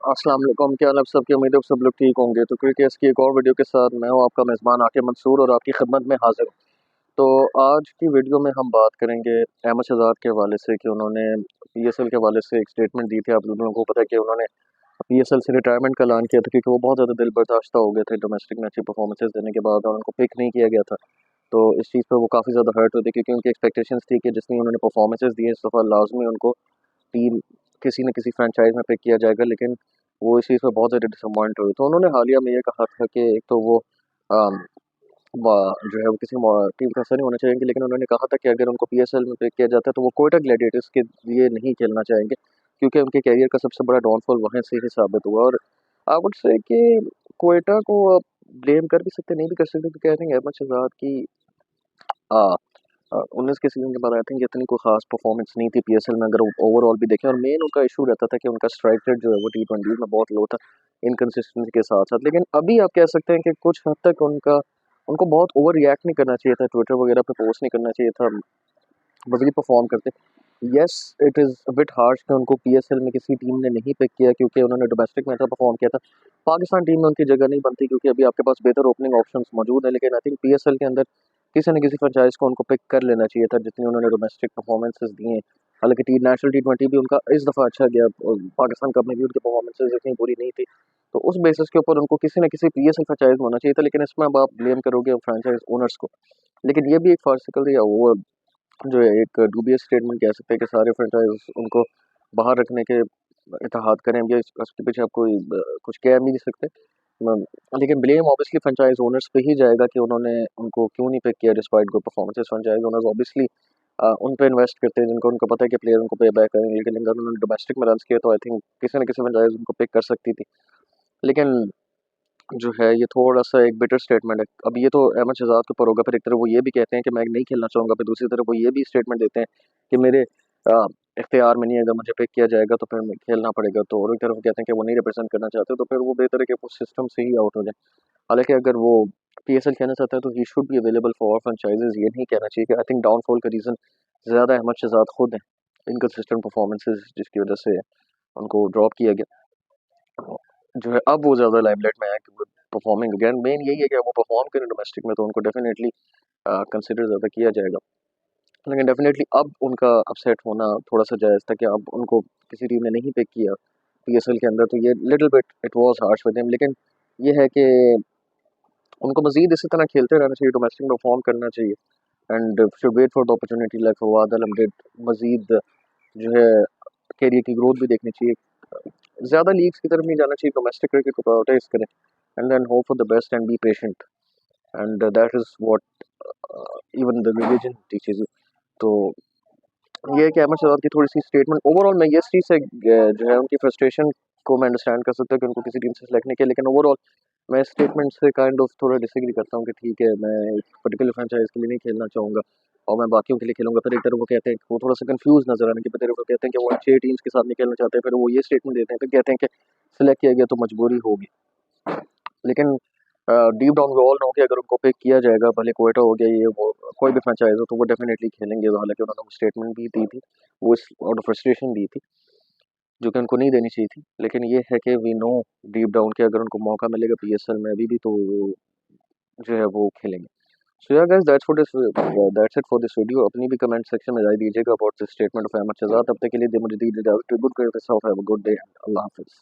अस्सलाम वालेकुम। क्या हाल है आप सबकी? उम्मीद है आप सब लोग ठीक होंगे। तो क्रिकेट की एक और वीडियो के साथ मैं हूँ आपका मेज़बान आके मंसूर और आपकी खिदमत में हाजिर हूँ। तो आज की वीडियो में हम बात करेंगे अहमद शहजाद के हवाले से कि उन्होंने पीएसएल के हवाले से एक स्टेटमेंट दी थी। आप लोगों को पता है कि उन्होंने पीएसएल से रिटायरमेंट का ऐलान किया था क्योंकि वो बहुत ज़्यादा दिल बर्दाश्त हो गए थे डोमेस्टिक में अच्छी परफॉर्मेंसेज देने के बाद, और उनको पिक नहीं किया गया था। तो इस चीज़ पर वो काफ़ी ज़्यादा हर्ट हुए थे क्योंकि उनकी एक्सपेक्टेशंस थी कि जितनी उन्होंने परफॉर्मेंसेज दी है इस दफ़ा लाजमी उनको टीम किसी न किसी फ्रेंचाइज में पिक किया जाएगा, लेकिन वो इस चीज़ में बहुत ज़्यादा डिसअपॉइंट हुए। तो उन्होंने हालिया में ये कहा था कि एक तो वो अम, जो है वो किसी टीम का हिस्सा नहीं होना चाहेंगे, लेकिन उन्होंने कहा था कि अगर उनको पीएसएल में पिक किया जाता है तो वो कोयटा ग्लैडिएटर्स के लिए नहीं खेलना चाहेंगे क्योंकि उनके करियर का सबसे बड़ा डाउनफॉल वहाँ से ही साबित हुआ। और आई वुड से कि कोयटा को आप ब्लेम कर भी सकते नहीं भी कर सकते, तो कह रहे हैं अहमद शहजाद की 19 के सीज़न के बाद आई थिंक इतनी कोई ख़ास परफॉर्मेंस नहीं थी पीएसएल में अगर ओवरऑल भी देखें, और मेन उनका इशू रहता था कि उनका स्ट्राइक रेट जो है वो टी20 में बहुत लो था इनकंसिस्टेंसी के साथ साथ। लेकिन अभी आप कह सकते हैं कि कुछ हद तक उनका उनको बहुत ओवर रिएक्ट नहीं करना चाहिए था, ट्विटर वगैरह पे पोस्ट नहीं करना चाहिए था, बल्कि परफॉर्म करते। Yes, it is a bit harsh कि उनको पीएसएल में किसी टीम ने नहीं पिक किया क्योंकि उन्होंने डोमेस्टिक में अच्छा परफॉर्म किया था। पाकिस्तान टीम में उनकी जगह नहीं बनती क्योंकि अभी आपके पास बेहतर ओपनिंग ऑप्शंस मौजूद है, लेकिन आई थिंक पीएसएल के अंदर किसी न किसी फ्रेंचाइज को उनको पिक कर लेना चाहिए था जितनी उन्होंने डोमेस्टिक परफॉर्मेंसेज दी हैं। हालांकि टी नेशनल टी20 भी उनका इस दफ़ा अच्छा गया और पाकिस्तान कप में भी उनकी परफॉर्मेंसेज इतनी बुरी नहीं थी। तो उस बेसिस के ऊपर उनको किसी न किसी पीएसएल फ्रेंचाइज में होना चाहिए था, लेकिन इसमें अब आप ब्लेम करोगे फ्रेंचाइज ओनर्स को। लेकिन ये भी एक फार्सिकल या वो जो है एक डूबियस स्टेटमेंट कह सकते हैं कि सारे फ्रेंचाइज उनको बाहर रखने के इत्तेहाद करें। ये उसके पीछे आप कोई कुछ कह नहीं सकते। लेकिन ब्लेम ऑब्वियसली फ्रेंचाइज ओनर्स पे ही जाएगा कि उन्होंने उनको क्यों नहीं पिक किया despite good performances. Franchise owners obviously उन पे इन्वेस्ट करते हैं जिनको उनको पता है कि प्लेयर उनको पे बैक करेंगे, लेकिन अगर उन्होंने डोमेस्टिक में रन किया तो आई थिंक किसी न किसी फ्रेंचाइज उनको पिक कर सकती थी। लेकिन जो है ये थोड़ा-सा एक बिटर स्टेटमेंट है। अब ये तो अहमद शहज़ाद के ऊपर होगा, फिर एक तरफ वो ये भी कहते हैं कि मैं नहीं खेलना चाहूँगा, फिर दूसरी तरफ वो ये भी स्टेटमेंट देते हैं कि मेरे इख्तियार में नहीं है, अगर मुझे पिक किया जाएगा तो फिर मैं खेलना पड़ेगा। तो और एक तरफ कहते हैं कि वो नहीं रिप्रेज़ेंट करना चाहते, तो फिर वो बेहतर है कि वो सिस्टम से ही आउट हो जाएँ। हालाँकि अगर वो पीएसएल खेलना चाहता है तो he should be available for all franchises. ये नहीं कहना चाहिए कि आई थिंक डाउनफॉल का रीज़न ज़्यादा अहमद शहज़ाद खुद हैं, इनकंसिस्टेंट परफॉर्मेंसेज़ जिसकी वज़ह से उनको ड्रॉप किया गया। जो है अब वो ज़्यादा लाइमलाइट में है कि वो परफॉर्मिंग अगेन। मेन यही है कि वो परफॉर्म करें डोमेस्टिक में तो उनको डेफिनेटली कंसिडर ज़्यादा किया जाएगा। लेकिन डेफिनेटली अब उनका अपसेट होना थोड़ा-सा जायज़ था कि अब उनको किसी टीम ने नहीं पिक किया पीएसएल के अंदर, तो ये little bit it was harsh with him. लेकिन ये है कि उनको मज़ीद इसी तरह खेलते रहना चाहिए, डोमेस्टिक में परफॉर्म करना चाहिए and should wait for the opportunity like Fawad Alam did. मज़ीद जो है करियर की ग्रोथ भी देखनी चाहिए। ज़्यादा लीग्स की तरफ नहीं जाना चाहिए, डोमेस्टिक क्रिकेट को प्रायोरिटाइज़ करें and then hope for the best and be patient, and that is what even the religion teaches you. तो ये है कि अहमद शहजाद की थोड़ी-सी स्टेटमेंट ओवरऑल मैं ये इस चीज़ से जो है उनकी फ्रस्ट्रेशन को मैं अंडरस्टैंड कर सकता हूँ कि उनको किसी टीम से सेलेक्ट नहीं किया, लेकिन ओवरऑल मैं इस स्टेटमेंट से काइंड ऑफ थोड़ा डिसएग्री करता हूँ कि ठीक है, मैं एक पर्टिकुलर फ्रेंचाइज़ के लिए नहीं खेलना चाहूँगा और मैं बाकियों के लिए खेलूँगा। फिर एक तरफ वो कहते हैं कि वो थोड़ा-सा कन्फ्यूज़ नज़र आने की बजाय वो कहते हैं कि वो 6 टीम्स के साथ नहीं खेलना चाहते, फिर वो ये स्टेटमेंट देते हैं, फिर कहते हैं कि सेलेक्ट किया गया तो मजबूरी होगी। लेकिन deep down we all know कि अगर उनको पिक किया जाएगा, भले क्वेटा हो गया, ये वो कोई भी फ्रेंचाइज़ हो, तो वो डेफिनिटली खेलेंगे। हालाँकि उन्होंने वो स्टेटमेंट भी दी थी, वो इस आउट ऑफ फ्रस्ट्रेशन दी थी, जो कि उनको नहीं देनी चाहिए थी। लेकिन ये है कि वी नो डीप डाउन कि अगर उनको मौका मिलेगा पीएसएल में अभी भी तो वो जो है वो खेलेंगे। So ya guys that's it for this video. अपनी भी कमेंट सेक्शन में राय दीजिएगा about this statement of Ahmed Shehzad. तब तक के लिए मुझे दीजिए इजाज़त। Good yourself, have a good day, अल्लाह हाफ़िज़।